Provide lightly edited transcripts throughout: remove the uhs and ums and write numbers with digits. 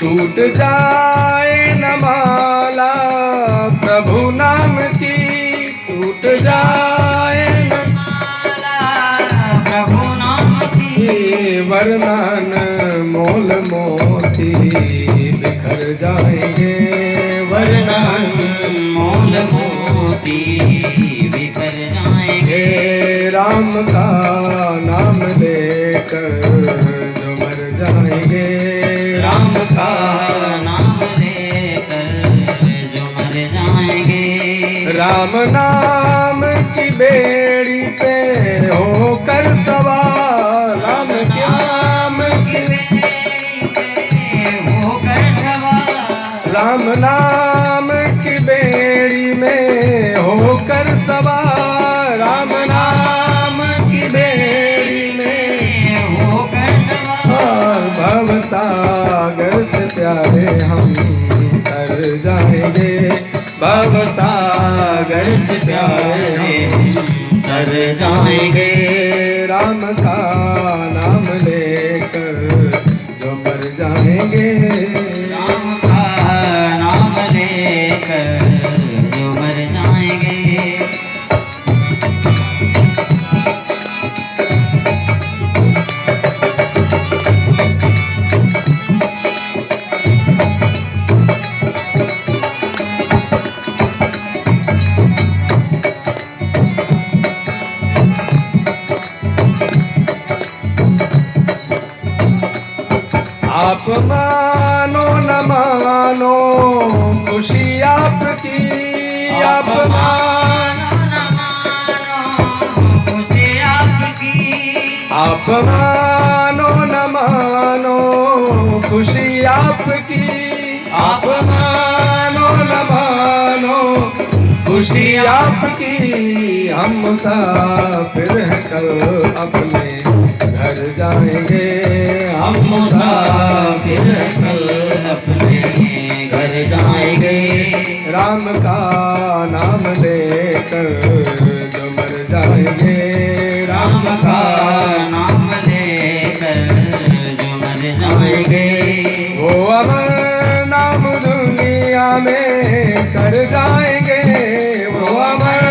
टूट जाए न माला प्रभु नाम की, टूट जाए न माला प्रभु नाम की, वरना न मोल मोती बिखर जाएंगे, वरना मोल मोती बिखर जाएंगे। राम का नाम लेकर जो मर जाएंगे, राम का नाम लेकर जो मर जाएंगे। राम नाम की बेड़ी पे होकर सवार, राम के नाम की बेड़ी पे होकर सवार, राम नाम की बेड़ी में होकर सवार, राम नाम की बेड़ी में होकर सवार। भव सागर से प्यारे हम तर जाएंगे, भव सागर से प्यारे हम तर जाएंगे। राम का नाम लेकर जो मर जाएंगे, राम का नाम लेकर जो मर जाएंगे। आप मानो न मानो खुशी आपकी, आप मानो न मानो खुशी आपकी, आप मानो न मानो खुशी आपकी, आप मानो न मानो खुशी आपकी। हम मुसाफिर हैं कल अपने घर जाएंगे, हम मुसाफिर कल अपने घर जाएंगे। राम का नाम लेकर जो मर जाएंगे, राम का नाम लेकर जो मर जाएंगे। वो अमर नाम दुनिया में कर जाएंगे, वो अमर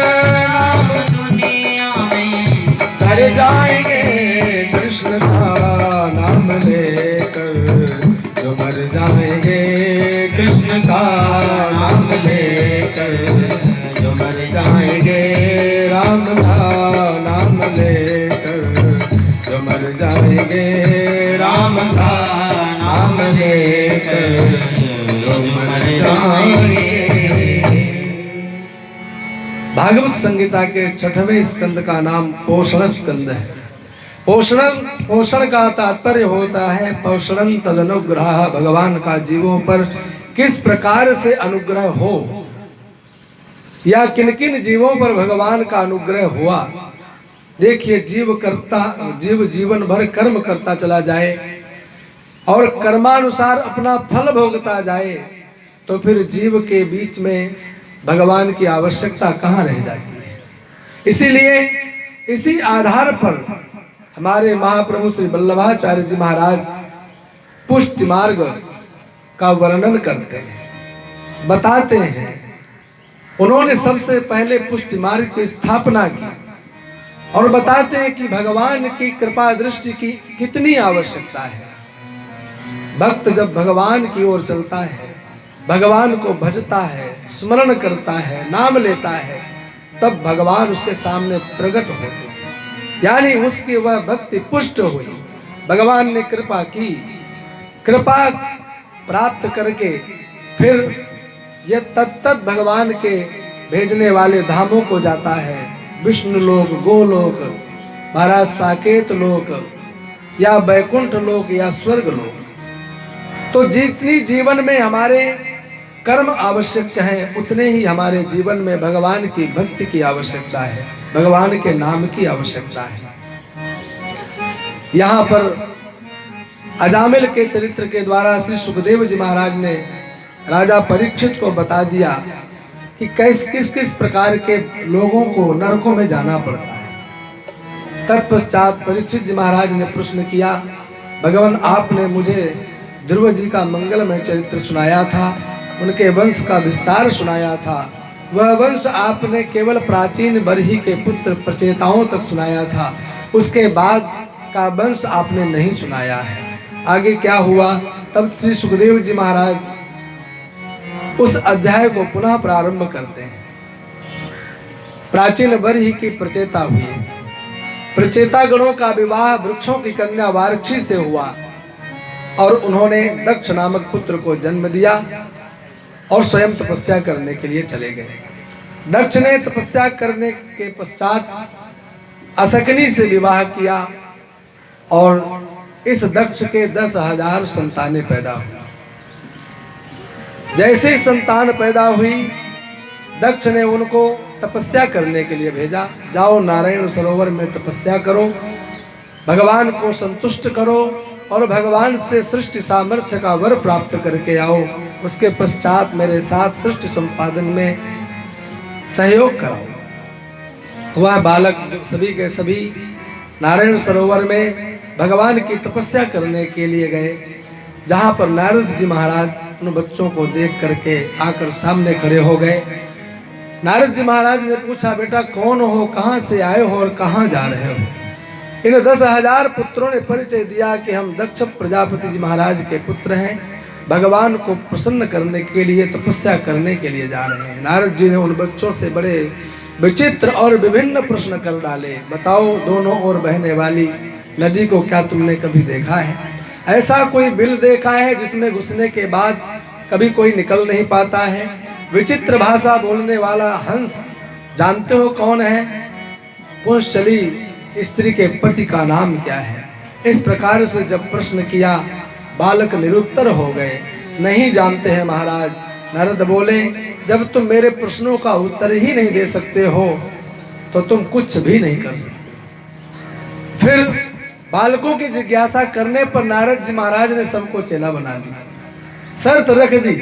नाम दुनिया में कर जाएंगे। कृष्ण का नाम लेकर जो मर जाएंगे, कृष्ण का नाम लेकर जो मर जाएंगे। राम का नाम लेकर जो मर जाएंगे, राम का नाम लेकर जो मर जाएंगे। भागवत संहिता के 6वें स्कंद का नाम पोषण स्कंद है। पोषण का तात्पर्य होता है पोषण तदनुग्रह, भगवान का जीवों पर किस प्रकार से अनुग्रह हो या किन किन जीवों पर भगवान का अनुग्रह हुआ। देखिए, जीव जीवन भर कर्म करता चला जाए और कर्मानुसार अपना फल भोगता जाए तो फिर जीव के बीच में भगवान की आवश्यकता कहाँ रह जाती है। इसीलिए इसी आधार पर हमारे महाप्रभु श्री वल्लभाचार्य जी महाराज पुष्टि मार्ग का वर्णन करते हैं, बताते हैं। उन्होंने सबसे पहले पुष्टि मार्ग की स्थापना की और बताते हैं कि भगवान की कृपा दृष्टि की कितनी आवश्यकता है। भक्त जब भगवान की ओर चलता है, भगवान को भजता है, स्मरण करता है, नाम लेता है, तब भगवान उसके सामने प्रकट होते हैं, यानी उसकी वह भक्ति पुष्ट हुई। भगवान ने कृपा की, कृपा प्राप्त करके फिर यह तत्त भगवान के भेजने वाले धामों को जाता है। विष्णु लोक, गोलोक, महाराज साकेत लोक या बैकुंठ लोक या स्वर्ग लोक। तो जितनी जीवन में हमारे कर्म आवश्यक हैं, उतने ही हमारे जीवन में भगवान की भक्ति की आवश्यकता है, भगवान के नाम की आवश्यकता है। यहाँ पर अजामिल के चरित्र के द्वारा श्री सुखदेव जी महाराज ने राजा परीक्षित को बता दिया कि किस किस प्रकार के लोगों को नरकों में जाना पड़ता है। तत्पश्चात परीक्षित जी महाराज ने प्रश्न किया, भगवान आपने मुझे ध्रुव जी का मंगलमय चरित्र सुनाया था, उनके वंश का विस्तार सुनाया था। वह वंश आपने केवल प्राचीन बरही के पुत्र प्रचेताओं तक सुनाया था, उसके बाद का वंश आपने नहीं सुनाया है। आगे क्या हुआ? तब श्री सुखदेव जी महाराज उस अध्याय को पुनः प्रारंभ करते हैं। प्राचीन बरही की प्रचेता हुई, प्रचेता गणों का विवाह वृक्षों की कन्या वार्क्षी से हुआ और उन्होंने दक्ष नामक पुत्र को जन्म दिया और स्वयं तपस्या करने के लिए चले गए। दक्ष ने तपस्या करने के पश्चात असकनी से विवाह किया और इस दक्ष के 10,000 संतानें पैदा हुई। जैसे ही संतान पैदा हुई, दक्ष ने उनको तपस्या करने के लिए भेजा। जाओ नारायण सरोवर में तपस्या करो, भगवान को संतुष्ट करो और भगवान से सृष्टि सामर्थ्य का वर प्राप्त करके आओ। उसके पश्चात मेरे साथ सृष्टि संपादन में सहयोग करो। वह बालक सभी के सभी नारायण सरोवर में भगवान की तपस्या करने के लिए गए, जहां पर नारद जी महाराज उन बच्चों को देख करके आकर सामने खड़े हो गए। नारद जी महाराज ने पूछा, बेटा कौन हो, कहां से आए हो और कहां जा रहे हो? इन 10,000 पुत्रों ने परिचय दिया कि हम दक्ष प्रजापति जी महाराज के पुत्र हैं, भगवान को प्रसन्न करने के लिए तपस्या करने के लिए जा रहे हैं। नारद जी ने उन बच्चों से बड़े विचित्र और विभिन्न प्रश्न कर डाले। बताओ, दोनों ओर बहने वाली नदी को क्या तुमने कभी देखा है? ऐसा कोई बिल देखा है जिसमें घुसने के बाद कभी कोई निकल नहीं पाता है? विचित्र भाषा बोलने वाला हंस जानते हो कौन है? पुंसचली स्त्री के पति का नाम क्या है? इस प्रकार से जब प्रश्न किया, बालक निरुत्तर हो गए। नहीं जानते हैं महाराज। नारद बोले, जब तुम मेरे प्रश्नों का उत्तर ही नहीं दे सकते हो तो तुम कुछ भी नहीं कर सकते। फिर बालकों की जिज्ञासा करने पर नारद जी महाराज ने सबको चेला बना दिया। शर्त रख दी,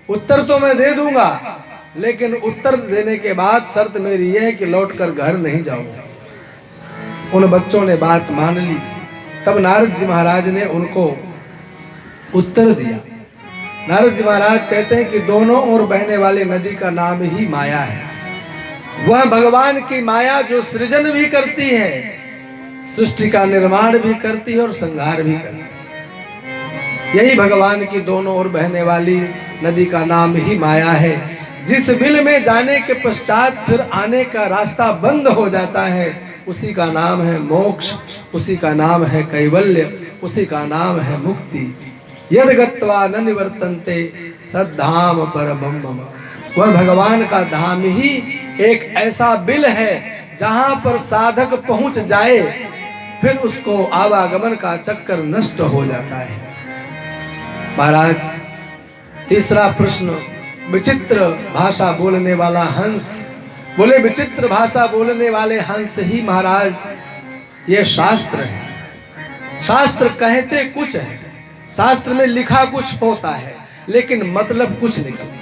उत्तर तो मैं दे दूंगा, लेकिन उत्तर देने के बाद शर्त मेरी यह है कि लौटकर घर नहीं जाऊंगा। उन बच्चों ने बात मान ली। तब नारद जी महाराज ने उनको उत्तर दिया। नारद जी महाराज कहते हैं कि दोनों ओर बहने वाली नदी का नाम ही माया है। वह भगवान की माया जो सृजन भी करती है, सृष्टि का निर्माण भी करती है और संहार भी करती है। यही भगवान की दोनों ओर बहने वाली नदी का नाम ही माया है। जिस बिल में जाने के पश्चात फिर आने का रास्ता बंद हो जाता है, उसी का नाम है मोक्ष, उसी का नाम है कैवल्य, उसी का नाम है मुक्ति। यद गत्वा न निवर्तन्ते तद्धाम परमं मम। वह भगवान का धाम ही एक ऐसा बिल है जहां पर साधक पहुंच जाए, फिर उसको आवागमन का चक्कर नष्ट हो जाता है। महाराज, तीसरा प्रश्न, विचित्र भाषा बोलने वाला हंस। बोले, विचित्र भाषा बोलने वाले हंस ही महाराज ये शास्त्र है। शास्त्र कहते कुछ है, शास्त्र में लिखा कुछ होता है, लेकिन मतलब कुछ निकलता है।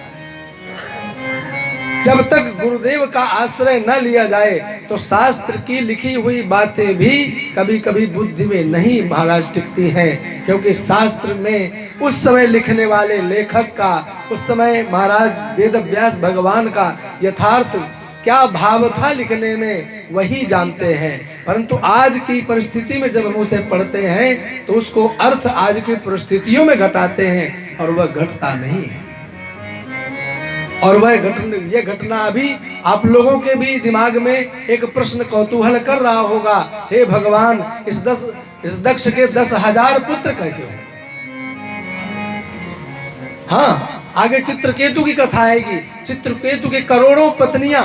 जब तक गुरुदेव का आश्रय न लिया जाए तो शास्त्र की लिखी हुई बातें भी कभी कभी बुद्धि में नहीं महाराज टिकती हैं, क्योंकि शास्त्र में उस समय लिखने वाले लेखक का, उस समय महाराज वेद व्यास भगवान का यथार्थ क्या भाव था लिखने में, वही जानते हैं। परंतु आज की परिस्थिति में जब हम उसे पढ़ते हैं तो उसको अर्थ आज की परिस्थितियों में घटाते हैं और वह घटता नहीं है। और वह ये घटना अभी आप लोगों के भी दिमाग में एक प्रश्न कौतूहल कर रहा होगा, हे भगवान, इस दक्ष के 10,000 पुत्र कैसे हो? हाँ, आगे चित्रकेतु की कथा आएगी, चित्रकेतु के करोड़ों पत्नियां।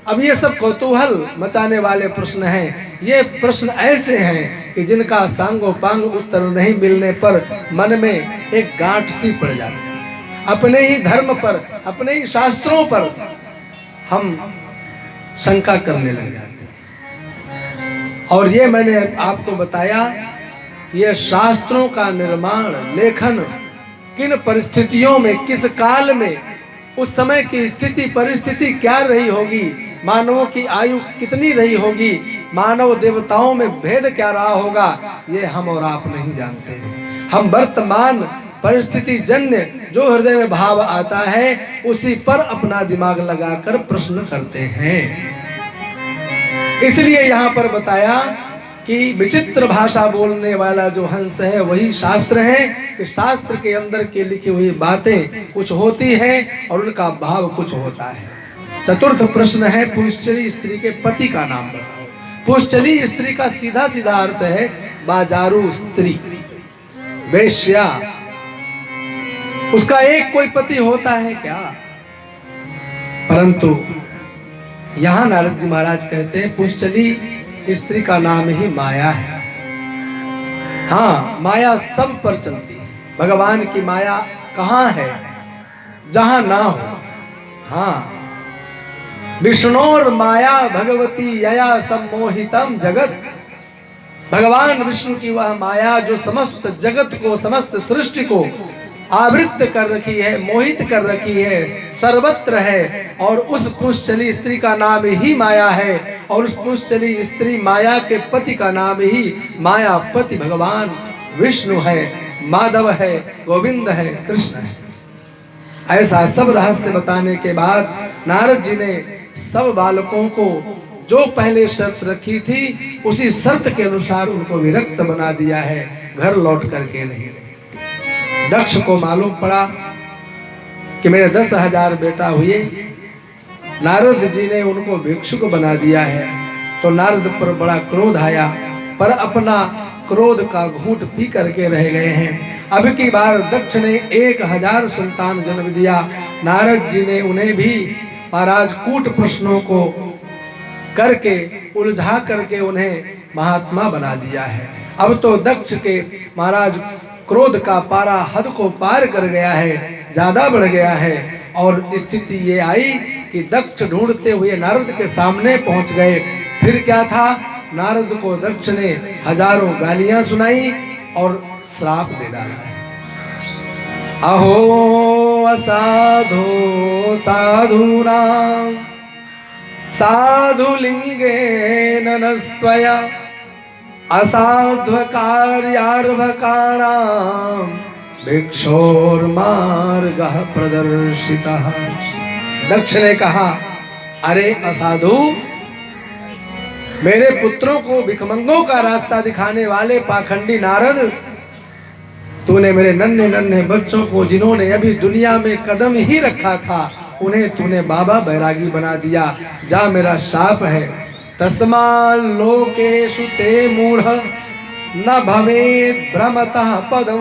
अब ये सब कौतूहल मचाने वाले प्रश्न हैं। ये प्रश्न ऐसे हैं कि जिनका सांगोपांग उत्तर नहीं मिलने पर मन में एक गांठ सी पड़ जाती है। अपने ही धर्म पर, अपने ही शास्त्रों पर हम शंका करने लग जाते हैं। और ये मैंने आपको बताया, ये शास्त्रों का निर्माण, लेखन किन परिस्थितियों में, किस काल में, उस समय की स्थिति परिस्थिति क्या रही होगी, मानवों की आयु कितनी रही होगी, मानव देवताओं में भेद क्या रहा होगा, ये हम और आप नहीं जानते हैं। हम वर्तमान परिस्थिति जन्य जो हृदय में भाव आता है उसी पर अपना दिमाग लगाकर प्रश्न करते हैं। इसलिए यहाँ पर बताया कि विचित्र भाषा बोलने वाला जो हंस है वही शास्त्र है, कि शास्त्र के अंदर के लिखी हुई बातें कुछ होती हैं और उनका भाव कुछ होता है। चतुर्थ प्रश्न है, पुंसचली स्त्री के पति का नाम बताओ। पुंसचली स्त्री का सीधा सीधा अर्थ है बाजारू स्त्री, वेश्या। उसका एक कोई पति होता है क्या? परंतु यहां नारद जी महाराज कहते हैं पुंसचली स्त्री का नाम ही माया है। हाँ, माया सब पर चलती है। भगवान की माया कहाँ है? जहां ना हो। हाँ, विष्णुर माया भगवती यया सम्मोहितम जगत। भगवान विष्णु की वह माया जो समस्त जगत को, समस्त सृष्टि को आवृत कर रखी है, मोहित कर रखी है, सर्वत्र है। और उस पुंसचली स्त्री का नाम ही माया है, और उस पुंसचली स्त्री माया के पति का नाम ही मायापति भगवान विष्णु है, माधव है, गोविंद है, कृष्ण है। ऐसा सब रहस्य बताने के बाद नारद जी ने सब बालकों को जो पहले शर्त रखी थी उसी शर्त के अनुसार उनको विरक्त बना दिया है, घर लौट करके नहीं। दक्ष को मालूम पड़ा कि मेरे 10,000 बेटा हुए, नारद जी ने उनको भिक्षुक बना दिया है, तो नारद पर बड़ा क्रोध आया, पर अपना क्रोध का घूंट पी करके रह गए हैं। अब की बार दक्ष ने 1000 संतान जन्म दिया। नारद जी ने उन्हें भी महाराज कूट प्रश्नों को करके उलझा करके उन्हें महात्मा बना दिया है। अब तो दक्ष के महाराज क्रोध का पारा हद को पार कर गया है, ज्यादा बढ़ गया है, और स्थिति ये आई कि दक्ष ढूंढते हुए नारद के सामने पहुंच गए। फिर क्या था, नारद को दक्ष ने हजारों गालियां सुनाई और श्राप दे डाला है। अहो असाधो साधूनां साधुलिंगे ननस्त्वया असाध्व कार्यार्भकाणां भिक्षोर्मार्गः प्रदर्शितः। दक्ष ने कहा, अरे असाधु, मेरे पुत्रों को भिखमंगों का रास्ता दिखाने वाले पाखंडी नारद, तूने मेरे नन्हे नन्हे बच्चों को जिन्होंने अभी दुनिया में कदम ही रखा था उन्हें तूने बाबा बैरागी बना दिया। जा, मेरा शाप है। तस्मात् लोकेषु ते मूढ़ न भवेत् भ्रमतः पदो।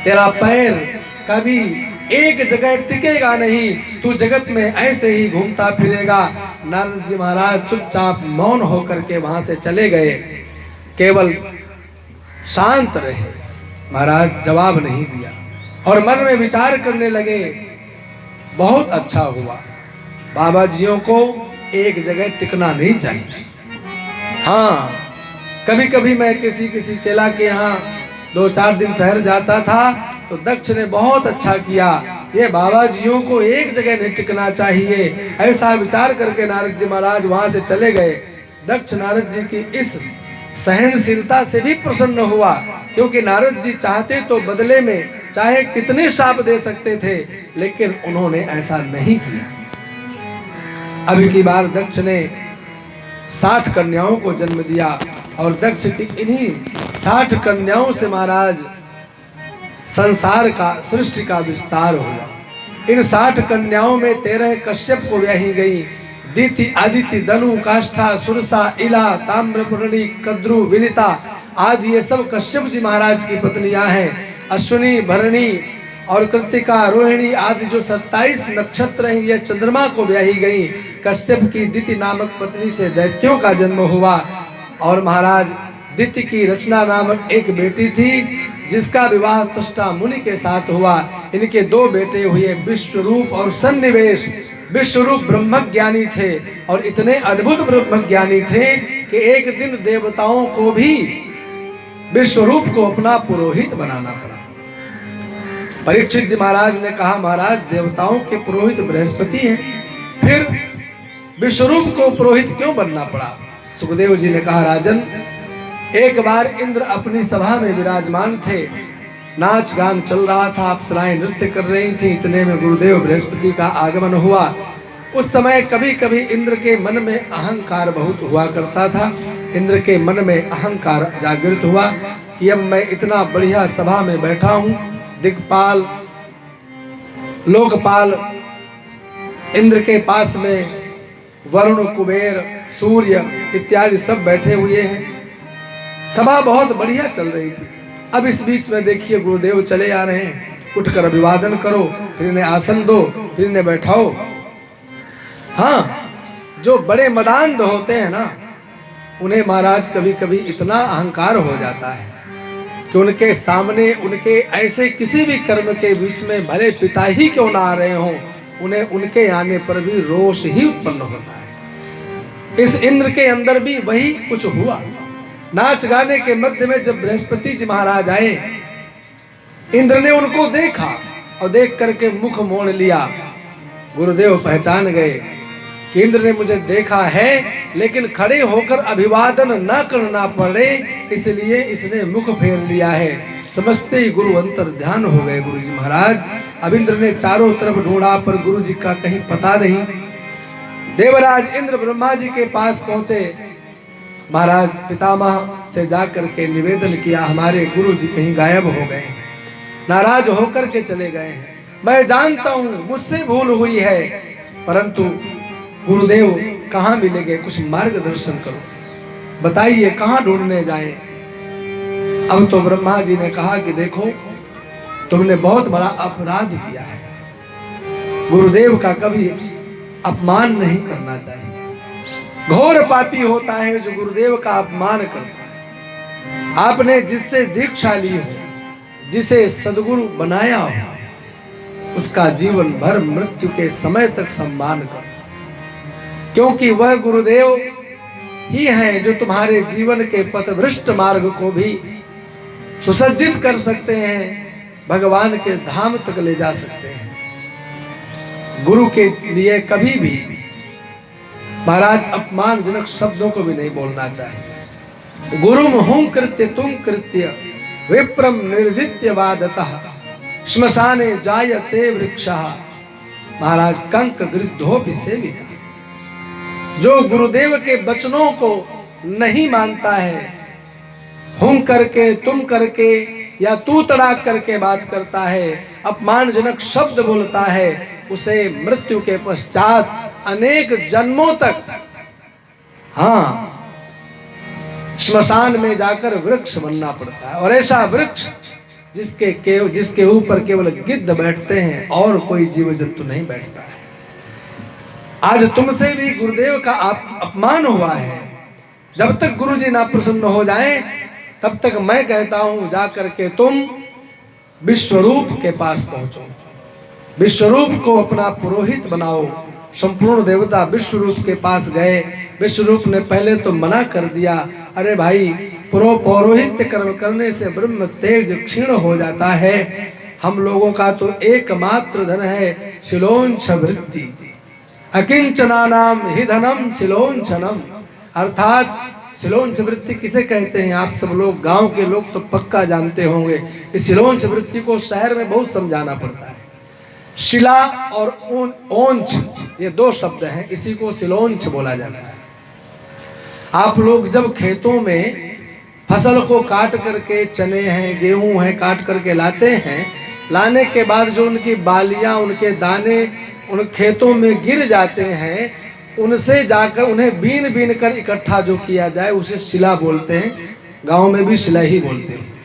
तेरा पैर कभी एक जगह टिकेगा नहीं, तू जगत में ऐसे ही घूमता फिरेगा। नारद जी महाराज चुपचाप मौन होकर के वहां से चले गए, केवल शांत रहे। महाराज जवाब नहीं दिया और मन में विचार करने लगे, बहुत अच्छा हुआ, बाबा जियों को एक जगह टिकना नहीं चाहिए। हाँ, कभी कभी मैं किसी चेला के यहाँ 2-4 दिन ठहर जाता था तो दक्ष ने बहुत अच्छा किया, ये बाबा जियों को एक जगह नहीं टिकना चाहिए। ऐसा विचार करके नारद जी महाराज वहां से चले गए। दक्ष नारद जी की इस सहनशीलता से भी प्रसन्न हुआ, क्योंकि नारद जी चाहते तो बदले में चाहे कितने शाप दे सकते थे, लेकिन उन्होंने ऐसा नहीं किया। अभी की बार दक्ष ने 60 कन्याओं को जन्म दिया और दक्ष की इन्हीं 60 कन्याओं से महाराज संसार का, सृष्टि का विस्तार हुआ। इन 60 कन्याओं में 13 कश्यप को ब्याही गई। दीति, आदिति, दनु, काष्ठा, सुरसा, इला, ताम्रपर्णी, कद्रु, विनिता आदि ये सब कश्यप जी महाराज की पत्नियां हैं। अश्विनी, भरणी और कृतिका, रोहिणी आदि जो 27 नक्षत्र हैं ये चंद्रमा को ब्याही गई। कश्यप की दिति नामक पत्नी से दैत्यों का जन्म हुआ और महाराज दिति की रचना नामक एक बेटी थी जिसका विवाह तुष्टा मुनि के साथ हुआ। इनके 2 बेटे हुए, विश्वरूप और सन्निवेश। विश्वरूप ब्रह्मज्ञानी थे और इतने अद्भुत ब्रह्मज्ञानी थे कि एक दिन देवताओं को भी विश्वरूप को अपना पुरोहित बनाना पड़ा। परीक्षित जी महाराज ने कहा, महाराज देवताओं के पुरोहित बृहस्पति हैं, फिर विश्वरूप को पुरोहित क्यों बनना पड़ा? सुखदेव जी ने कहा, राजन एक बार इंद्र अपनी सभा में विराजमान थे, नाच गान चल रहा था, अप्सराएं नृत्य कर रही थी। इतने में गुरुदेव बृहस्पति का आगमन हुआ। उस समय कभी कभी इंद्र के मन में अहंकार बहुत हुआ करता था। इंद्र के मन में अहंकार जागृत हुआ कि अब मैं इतना बढ़िया सभा में बैठा हूं, दिक्पाल लोकपाल इंद्र के पास में वरुण, कुबेर, सूर्य इत्यादि सब बैठे हुए हैं। सभा बहुत बढ़िया चल रही थी। अब इस बीच में देखिए गुरुदेव चले आ रहे हैं, उठकर अभिवादन करो, फिर इन्हें आसन दो, फिर इन्हें बैठाओ। हाँ, जो बड़े मदान्ध होते हैं ना, उन्हें महाराज कभी कभी इतना अहंकार हो जाता है कि उनके सामने उनके ऐसे किसी भी कर्म के बीच में भले पिता ही क्यों ना आ रहे हों, उन्हें उनके आने पर भी रोष ही उत्पन्न होता है। इस इंद्र के अंदर भी वही कुछ हुआ। नाच गाने के मध्य में जब बृहस्पति जी महाराज आए, इंद्र ने उनको देखा और देख करके मुख मोड़ लिया। गुरुदेव पहचान गए कि इंद्र ने मुझे देखा है, लेकिन खड़े होकर अभिवादन न करना पड़े इसलिए इसने मुख फेर लिया है। समझते ही गुरु अंतर ध्यान हो गए गुरु जी महाराज। अब इंद्र ने चारों तरफ ढूंढा पर गुरु जी का कहीं पता नहीं। देवराज इंद्र ब्रह्मा जी के पास पहुंचे। महाराज पितामह से जाकर के निवेदन किया, हमारे गुरु जी कहीं गायब हो गए हैं, नाराज होकर के चले गए हैं। मैं जानता हूं मुझसे भूल हुई है, परंतु गुरुदेव कहाँ मिलेंगे, कुछ मार्गदर्शन करो, बताइए कहाँ ढूंढने जाएं। अब तो ब्रह्मा जी ने कहा कि देखो, तुमने बहुत बड़ा अपराध किया है, गुरुदेव का कभी अपमान नहीं करना चाहिए। घोर पापी होता है जो गुरुदेव का अपमान करता है। आपने जिससे दीक्षा ली हो, जिसे सद्गुरु बनाया हो, उसका जीवन भर मृत्यु के समय तक सम्मान करो, क्योंकि वह गुरुदेव ही है जो तुम्हारे जीवन के पथभ्रष्ट मार्ग को भी सुसज्जित कर सकते हैं, भगवान के धाम तक ले जा सकते हैं। गुरु के लिए कभी भी महाराज अपमानजनक शब्दों को भी नहीं बोलना चाहिए। गुरुम हुं कृत्य तुम कृत्य विप्रम निर्जित्य वादतः श्मशाने जायते वृक्षः महाराज कंक गृद्धोपि सेविता। जो गुरुदेव के वचनों को नहीं मानता है, हुं करके, तुम करके या तू तड़ाक करके बात करता है, अपमानजनक शब्द बोलता है, उसे मृत्यु के पश्चात अनेक जन्मों तक श्मशान में जाकर वृक्ष बनना पड़ता है। और ऐसा वृक्ष जिसके ऊपर केवल गिद्ध बैठते हैं और कोई जीव जंतु नहीं बैठता है। आज तुमसे भी गुरुदेव का अपमान हुआ है। जब तक गुरु जी ना प्रसन्न हो जाएं, तब तक मैं कहता हूं जाकर के तुम विश्वरूप के पास पहुंचो, विश्वरूप को अपना पुरोहित बनाओ। संपूर्ण देवता विश्वरूप के पास गए। विश्वरूप ने पहले तो मना कर दिया, अरे भाई, पौरोहित्य कर्म करने से ब्रह्म तेज क्षीण हो जाता है। हम लोगों का तो एकमात्र धन है शिलोंछ वृत्ति, अकिंचनानाम हि धनम शिलोंछनम। अर्थात शिलोंछ वृत्ति किसे कहते हैं? आप सब लोग, गांव के लोग तो पक्का जानते होंगे। इस शिलोंछ वृत्ति को शहर में बहुत समझाना पड़ता है। शिला और ओंछ ये दो शब्द हैं, इसी को शिलोंछ बोला जाता है। आप लोग जब खेतों में फसल को काट करके, चने हैं, गेहूं है, काट करके लाते हैं, लाने के बाद जो उनकी बालियां, उनके दाने उन खेतों में गिर जाते हैं, उनसे जाकर उन्हें बीन बीन कर इकट्ठा जो किया जाए उसे शिला बोलते हैं। गांव में भी शिला ही बोलते हैं।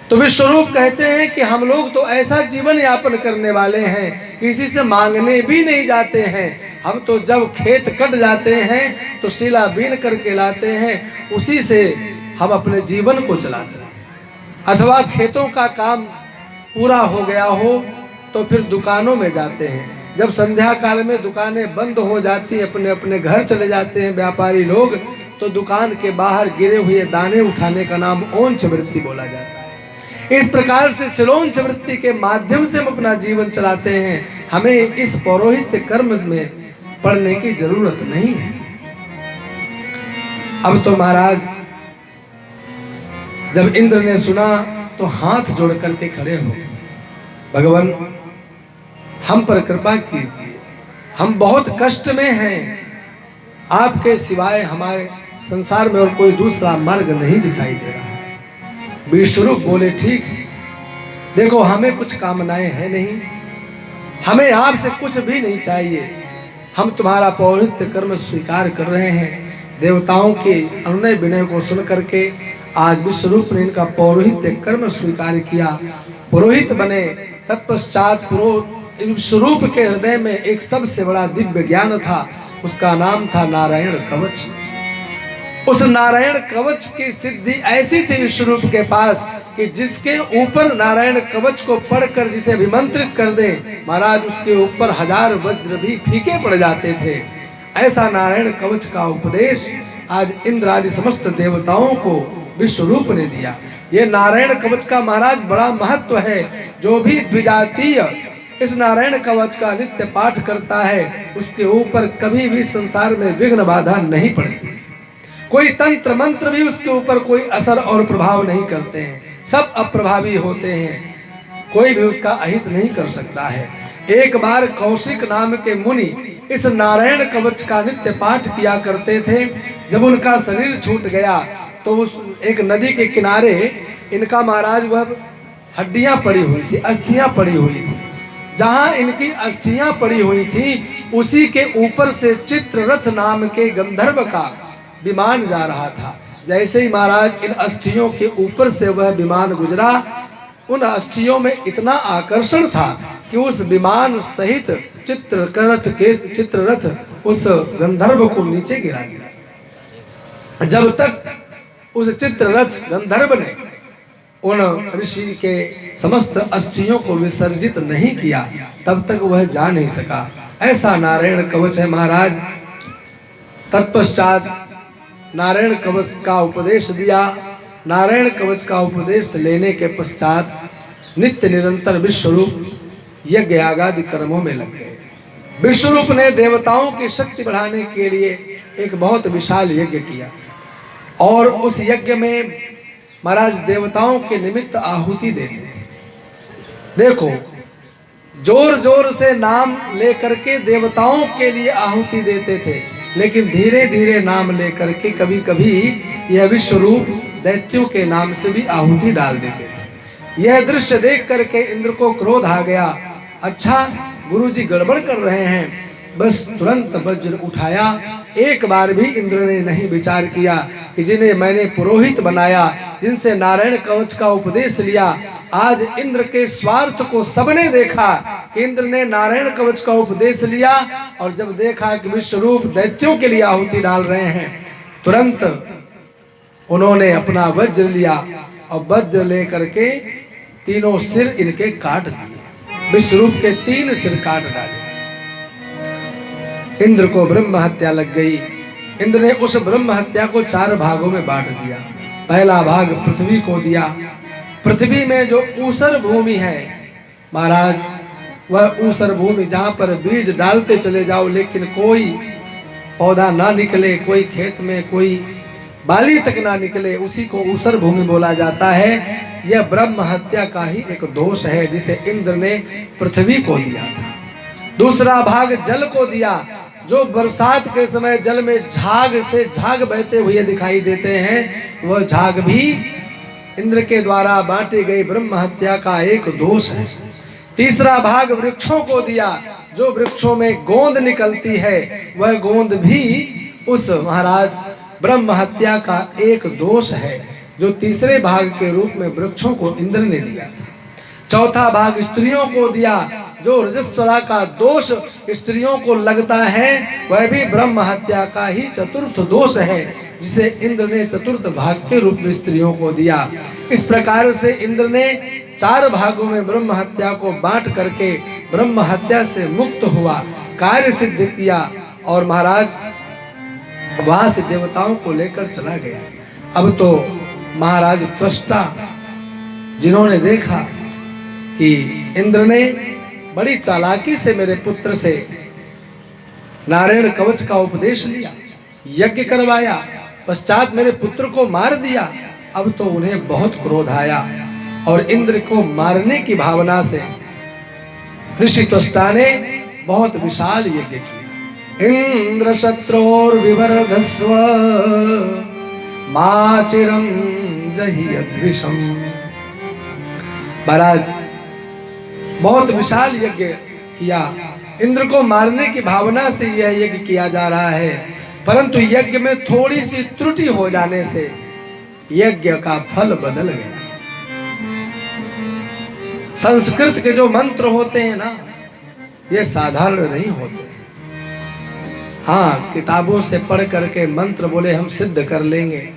तो विश्वरूप कहते हैं कि हम लोग तो ऐसा जीवन यापन करने वाले हैं, किसी से मांगने भी नहीं जाते हैं। हम तो जब खेत कट जाते हैं तो शिला बीन करके लाते हैं, उसी से हम अपने जीवन को चलाते हैं। अथवा खेतों का काम पूरा हो गया हो तो फिर दुकानों में जाते हैं। जब संध्या काल में दुकानें बंद हो जाती, अपने अपने घर चले जाते हैं व्यापारी लोग, तो दुकान के बाहर गिरे हुए दाने उठाने का नाम ओंछ वृत्ति बोला जाता है। इस प्रकार से शिलोंछ वृत्ति के माध्यम से हम अपना जीवन चलाते हैं। हमें इस पौरोहित्य कर्म में पड़ने की जरूरत नहीं है। अब तो महाराज जब इंद्र ने सुना तो हाथ जोड़ करके खड़े हो, भगवान हम पर कृपा कीजिए, हम बहुत कष्ट में हैं, आपके सिवाय हमारे संसार में और कोई दूसरा मार्ग नहीं दिखाई दे रहा है। विश्वरूप बोले ठीक है, देखो हमें कुछ कामनाएं हैं नहीं, हमें आपसे कुछ भी नहीं चाहिए, हम तुम्हारा पौरोहित्य कर्म स्वीकार कर रहे हैं। देवताओं के अनुनय विनय को सुन करके आज विश्वरूप ने इनका पौरोहित्य कर्म स्वीकार किया, पुरोहित बने। तत्पश्चात विश्वरूप के हृदय में एक सबसे बड़ा दिव्य ज्ञान था, उसका नाम था नारायण कवच। उस नारायण कवच की सिद्धि ऐसी थी विश्वरूप के पास कि जिसके ऊपर नारायण कवच को पढ़कर जिसे अभिमंत्रित कर दे महाराज, उसके ऊपर 1000 वज्र भी फीके पड़ जाते थे। ऐसा नारायण कवच का उपदेश आज इंद्र आदि समस्त देवताओं को विश्वरूप ने दिया। ये नारायण कवच का महाराज बड़ा महत्व है। जो भी द्विजातीय इस नारायण कवच का नित्य पाठ करता है, उसके ऊपर कभी भी संसार में विघ्न बाधा नहीं पड़ती, कोई तंत्र मंत्र भी उसके ऊपर कोई असर और प्रभाव नहीं करते हैं, सब अप्रभावी होते हैं, कोई भी उसका अहित नहीं कर सकता है। एक बार कौशिक नाम के मुनि इस नारायण कवच का नित्य पाठ किया करते थे। जब उनका शरीर छूट गया तो उस एक नदी के किनारे इनका महाराज वह हड्डियां पड़ी हुई थी, अस्थियां पड़ी हुई थी। जहां इनकी अस्थियां पड़ी हुई थी उसी के ऊपर से चित्ररथ नाम के गंधर्व का विमान जा रहा था। जैसे ही महाराज इन अस्थियों के ऊपर से वह विमान गुजरा, उन अस्थियों में इतना आकर्षण था कि उस विमान सहित चित्ररथ उस गंधर्व को नीचे गिरा दिया। जब तक उस चित्ररथ गंधर्व ने उन ऋषि के समस्त अस्थियों को विसर्जित नहीं किया, तब तक वह जा नहीं सका। ऐसा नारायण कवच है महाराज। तत्पश्चात नारायण कवच का उपदेश दिया। नारायण कवच का उपदेश लेने के पश्चात नित्य निरंतर विश्वरूप यज्ञ यागादि कर्मों में लग गए। विश्वरूप ने देवताओं की शक्ति बढ़ाने के लिए एक बहुत विशाल यज्ञ किया और उस यज्ञ में महाराज देवताओं के निमित्त आहुति देते थे। देखो, जोर जोर से नाम लेकर के देवताओं के लिए आहुति देते थे, लेकिन धीरे धीरे नाम लेकर के कभी कभी यह विश्वरूप दैत्यों के नाम से भी आहुति डाल देते थे। यह दृश्य देख करके इंद्र को क्रोध आ गया। अच्छा, गुरुजी गड़बड़ कर रहे हैं। बस तुरंत वज्र उठाया। एक बार भी इंद्र ने नहीं विचार किया कि जिन्हें मैंने पुरोहित बनाया, जिनसे नारायण कवच का उपदेश लिया, आज इंद्र के स्वार्थ को सबने देखा कि इंद्र ने नारायण कवच का उपदेश लिया और जब देखा कि विश्वरूप दैत्यों के लिए आहुति डाल रहे हैं, तुरंत उन्होंने अपना वज्र लिया और वज्र लेकर के तीनों सिर इनके काट दिए। विश्वरूप के 3 सिर काट डाले। इंद्र को ब्रह्म हत्या लग गई। इंद्र ने उस ब्रह्म हत्या को 4 भागों में बांट दिया। पहला भाग पृथ्वी को दिया। पृथ्वी में जो ऊसर भूमि है महाराज, वह ऊसर भूमि जहां पर बीज डालते चले जाओ लेकिन कोई पौधा ना निकले, कोई खेत में कोई बाली तक ना निकले, उसी को ऊसर भूमि बोला जाता है। यह ब्रह्म हत्या का ही एक दोष है जिसे इंद्र ने पृथ्वी को दिया था। दूसरा भाग जल को दिया। जो बरसात के समय जल में झाग से झाग बहते हुए दिखाई देते हैं, वह झाग भी इंद्र के द्वारा बांटी गई ब्रह्म हत्या का एक दोष है। तीसरा भाग वृक्षों को दिया। जो वृक्षों में गोंद निकलती है, वह गोंद भी उस महाराज ब्रह्म हत्या का एक दोष है, जो तीसरे भाग के रूप में वृक्षों को इंद्र ने दिया था। चौथा भाग स्त्रियों को दिया। जो रजस्वला का दोष स्त्रियों को लगता है, वह भी ब्रह्म हत्या का ही चतुर्थ दोष है, जिसे इंद्र ने चतुर्थ भाग के रूप में स्त्रियों को दिया। इस प्रकार से इंद्र ने 4 भागों में ब्रह्म हत्या को बांट करके ब्रह्म हत्या से मुक्त हुआ, कार्य सिद्ध किया और महाराज वहां से देवताओं को लेकर चला गया। अब तो महाराज त्वष्टा जिन्होंने देखा कि इंद्र ने बड़ी चालाकी से मेरे पुत्र से नारायण कवच का उपदेश लिया, यज्ञ करवाया, पश्चात मेरे पुत्र को मार दिया, अब तो उन्हें बहुत क्रोध आया और इंद्र को मारने की भावना से ऋषि त्वष्टा ने बहुत विशाल यज्ञ किया। इंद्र शत्रोर विवर्धस्व माचिरम जहियद्विषम। महाराज बहुत विशाल यज्ञ किया, इंद्र को मारने की भावना से यह यज्ञ किया जा रहा है, परंतु यज्ञ में थोड़ी सी त्रुटि हो जाने से यज्ञ का फल बदल गया। संस्कृत के जो मंत्र होते हैं ना, ये साधारण नहीं होते। हाँ, किताबों से पढ़ करके मंत्र बोले हम सिद्ध कर लेंगे,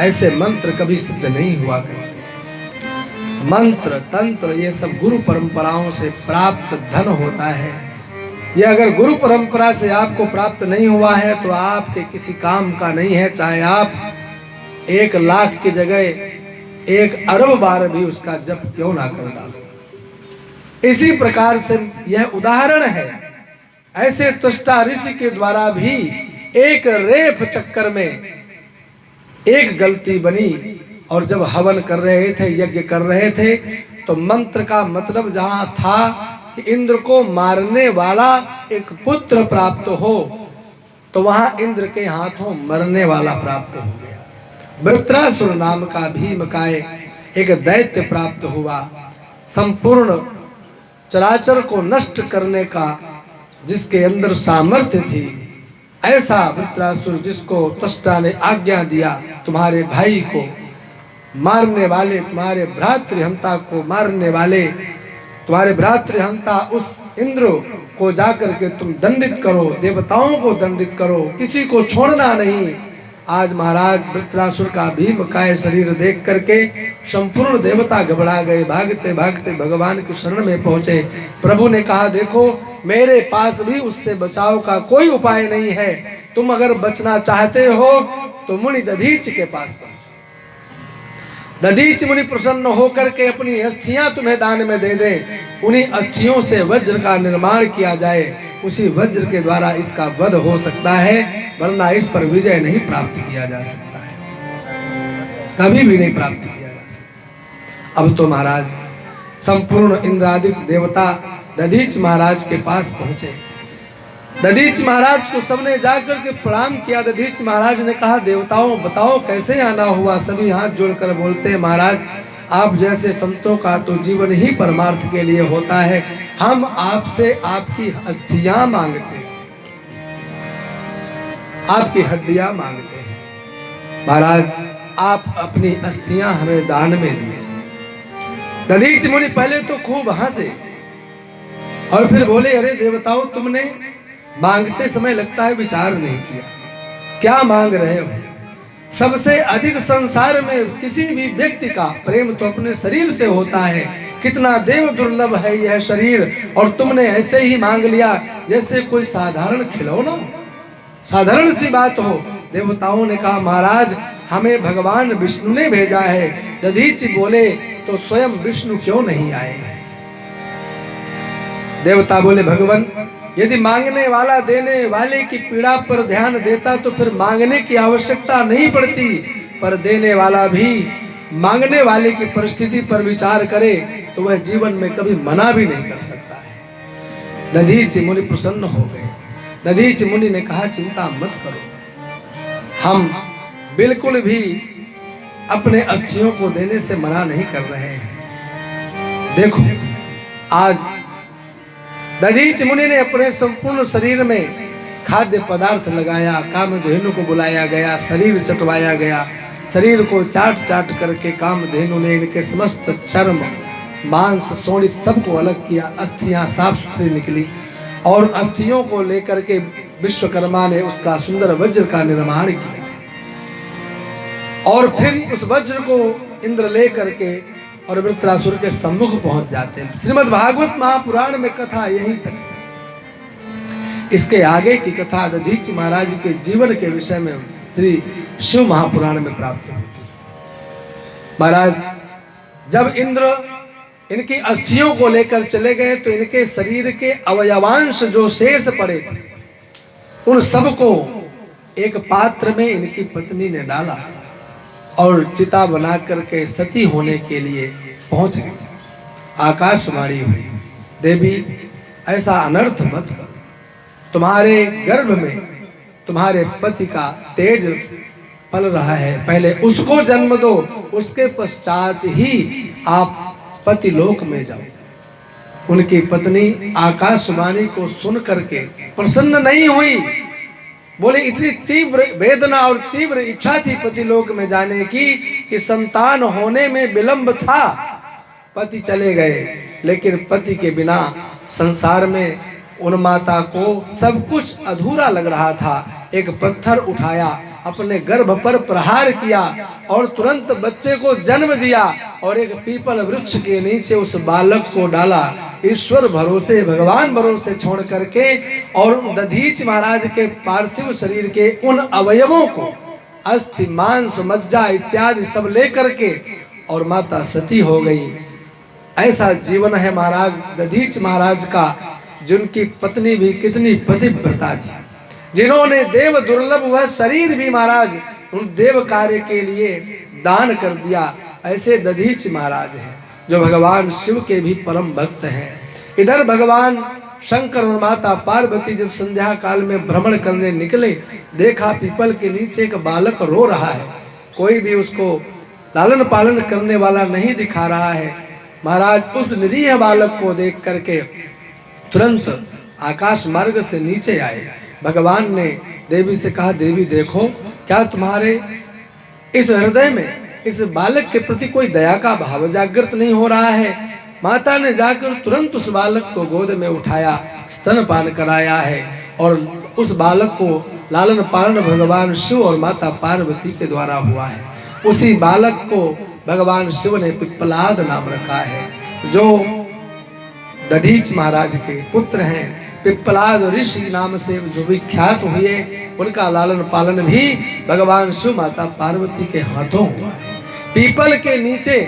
ऐसे मंत्र कभी सिद्ध नहीं हुआ करते। मंत्र तंत्र ये सब गुरु परंपराओं से प्राप्त धन होता है। ये अगर गुरु परंपरा से आपको प्राप्त नहीं हुआ है तो आपके किसी काम का नहीं है, चाहे आप 1 लाख की जगह 1 अरब बार भी उसका जप क्यों ना कर डालो। इसी प्रकार से यह उदाहरण है। ऐसे त्वष्टा ऋषि के द्वारा भी एक रेफ चक्कर में एक गलती बनी, और जब हवन कर रहे थे, यज्ञ कर रहे थे, तो मंत्र का मतलब जहां था कि इंद्र को मारने वाला एक पुत्र प्राप्त हो, तो वहां इंद्र के हाथों मरने वाला प्राप्त हो गया। वृत्रासुर नाम का भीमकाय एक दैत्य प्राप्त हुआ, संपूर्ण चराचर को नष्ट करने का जिसके अंदर सामर्थ्य थी। ऐसा वृत्रासुर जिसको त्वष्टा ने आज्ञा दिया तुम्हारे भाई को मारने वाले, तुम्हारे भ्रातृहंता को मारने वाले, तुम्हारे भ्रातृहंता उस इंद्र को जाकर के तुम दंडित करो, देवताओं को दंडित करो, किसी को छोड़ना नहीं। आज महाराज वृत्रासुर का भीमकाय शरीर देख करके संपूर्ण देवता घबरा गए, भागते भागते भगवान की शरण में पहुंचे। प्रभु ने कहा देखो मेरे पास भी उससे बचाव का कोई उपाय नहीं है, तुम अगर बचना चाहते हो तो मुनि दधीच के पास पहुंचो। दधीच मुनि प्रसन्न होकर के अपनी अस्थियां तुम्हें दान में दे दे, उन्हीं अस्थियों से वज्र का निर्माण किया जाए, उसी वज्र के द्वारा इसका वध हो सकता है, वरना इस पर विजय नहीं प्राप्त किया जा सकता है, कभी भी नहीं प्राप्त किया जा सकता। अब तो महाराज संपूर्ण इंद्रादित्य देवता दधीच महाराज के पास पहुंचे। दधीच महाराज को सबने जाकर के प्रणाम किया। दधीच महाराज ने कहा देवताओं बताओ कैसे आना हुआ। सभी हाथ जोड़कर बोलते हैं महाराज आप जैसे संतों का तो जीवन ही परमार्थ के लिए होता है, हम आपसे आपकी अस्थियां मांगते हैं, आपकी हड्डियां मांगते हैं। महाराज आप अपनी अस्थियां हमें दान में दीजिए। दधीच मुनि पहले तो खूब हंसे और फिर बोले अरे देवताओं तुमने मांगते समय लगता है विचार नहीं किया, क्या मांग रहे हो। सबसे अधिक संसार में किसी भी व्यक्ति का प्रेम तो अपने शरीर से होता है, कितना देव दुर्लभ है यह शरीर, और तुमने ऐसे ही मांग लिया जैसे कोई साधारण खिलौना, साधारण सी बात हो। देवताओं ने कहा महाराज हमें भगवान विष्णु ने भेजा है। दधीच बोले तो स्वयं विष्णु क्यों नहीं आए। देवता बोले भगवान यदि मांगने वाला देने वाले की पीड़ा पर ध्यान देता तो फिर मांगने की आवश्यकता नहीं पड़ती, पर देने वाला भी मांगने वाले की परिस्थिति पर विचार करे तो वह जीवन में कभी मना भी नहीं कर सकता है। दधीच मुनि प्रसन्न हो गए। दधीच मुनि ने कहा चिंता मत करो, हम बिल्कुल भी अपने अस्थियों को देने से मना नहीं कर रहे हैं। देखो आज दधीच मुनि ने अपने संपूर्ण शरीर में खाद्य पदार्थ लगाया, कामधेनु को बुलाया गया, शरीर चटवाया गया, शरीर को चाट चाट करके कामधेनु ने इनके समस्त चर्म मांस शोणित सबको अलग किया, अस्थियां साफ सुथरी निकली और अस्थियों को लेकर के विश्वकर्मा ने उसका सुंदर वज्र का निर्माण किया और फिर उस वज्र को इंद्र ले करके और वृत्रासुर के सम्मुख पहुंच जाते हैं। श्रीमद् भागवत महापुराण में कथा यहीं तक। इसके आगे की कथा दधीच महाराज के जीवन के विषय में श्री शिव महापुराण में प्राप्त होती है। महाराज जब इंद्र इनकी अस्थियों को लेकर चले गए तो इनके शरीर के अवयवांश जो शेष पड़े थे उन सबको एक पात्र में इनकी पत्नी ने डाला और चिता बना करके सती होने के लिए पहुंच गई। आकाशवाणी हुई, देवी ऐसा अनर्थ मत कर, तुम्हारे गर्भ में तुम्हारे पति का तेज पल रहा है, पहले उसको जन्म दो, उसके पश्चात ही आप पति लोक में जाओ। उनकी पत्नी आकाशवाणी को सुन करके प्रसन्न नहीं हुई, बोले इतनी तीव्र वेदना और तीव्र इच्छा थी पति लोक में जाने की कि संतान होने में विलंब था। पति चले गए, लेकिन पति के बिना संसार में उन माता को सब कुछ अधूरा लग रहा था। एक पत्थर उठाया, अपने गर्भ पर प्रहार किया और तुरंत बच्चे को जन्म दिया और एक पीपल वृक्ष के नीचे उस बालक को डाला। ईश्वर भरोसे, भगवान भरोसे छोड़ करके और दधीच महाराज के पार्थिव शरीर के उन अवयवों को, अस्थि मांस मज्जा इत्यादि सब लेकर के और माता सती हो गई। ऐसा जीवन है महाराज दधीच महाराज का, जिनकी पत्नी भी कितनी पतिव्रता थी, जिन्होंने देव दुर्लभ वह शरीर भी महाराज उन देव कार्य के लिए दान कर दिया। ऐसे दधीच महाराज हैं जो भगवान शिव के भी परम भक्त हैं। इधर भगवान शंकर और माता पार्वती जब संध्या काल में भ्रमण करने निकले, देखा पीपल के नीचे एक बालक रो रहा है, कोई भी उसको लालन पालन करने वाला नहीं दिखा रहा है। महाराज उस निरीह बालक को देख करके तुरंत आकाश मार्ग से नीचे आए। भगवान ने देवी से कहा, देवी देखो, क्या तुम्हारे इस हृदय में इस बालक के प्रति कोई दया का भाव जागृत नहीं हो रहा है? माता ने जाकर तुरंत उस बालक को गोद में उठाया, स्तनपान कराया है और उस बालक को लालन पालन भगवान शिव और माता पार्वती के द्वारा हुआ है। उसी बालक को भगवान शिव ने पिप्पलाद नाम रखा है, जो दधीच महाराज के पुत्र हैं। पिप्पलाद ऋषि नाम से जो विख्यात हुए, उनका लालन पालन भी भगवान शिव माता पार्वती के हाथों हुआ है। पीपल के नीचे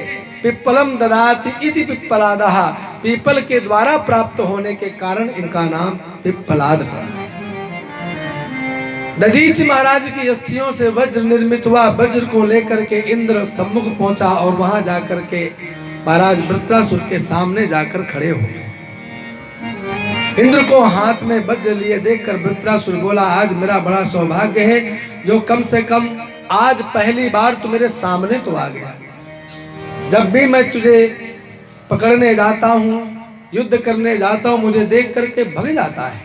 पिप्पलम ददाति इति पिप्पलादः, पीपल के द्वारा प्राप्त होने के कारण इनका नाम पिप्पलाद पड़ा। दधीच महाराज की अस्थियों से वज्र निर्मित हुआ। वज्र को लेकर के इंद्र सम्मुख पहुंचा और वहां जाकर के महाराज वृत्रासुर के सामने जाकर खड़े हो गए। इंद्र को हाथ में वज्र लिए देखकर वृत्रासुर बोला, आज मेरा बड़ा सौभाग्य है जो कम से कम आज पहली बार तू मेरे सामने तो आ गया। जब भी मैं तुझे पकड़ने जाता हूँ, युद्ध करने जाता हूँ, मुझे देख करके भग जाता है।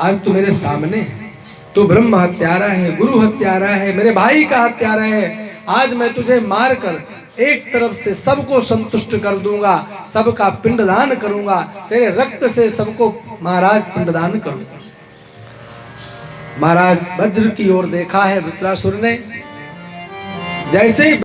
आज तू मेरे सामने है, तू ब्रह्म हत्यारा है, गुरु हत्यारा है, मेरे भाई का हत्यारा है। आज मैं तुझे मार कर एक तरफ से सबको संतुष्ट कर दूंगा, सबका पिंडदान करूंगा, तेरे रक्त से सबको महाराज पिंडदान करूंगा। महाराज वज्र की ओर देखा है वृत्रासुर ने, जैसे ही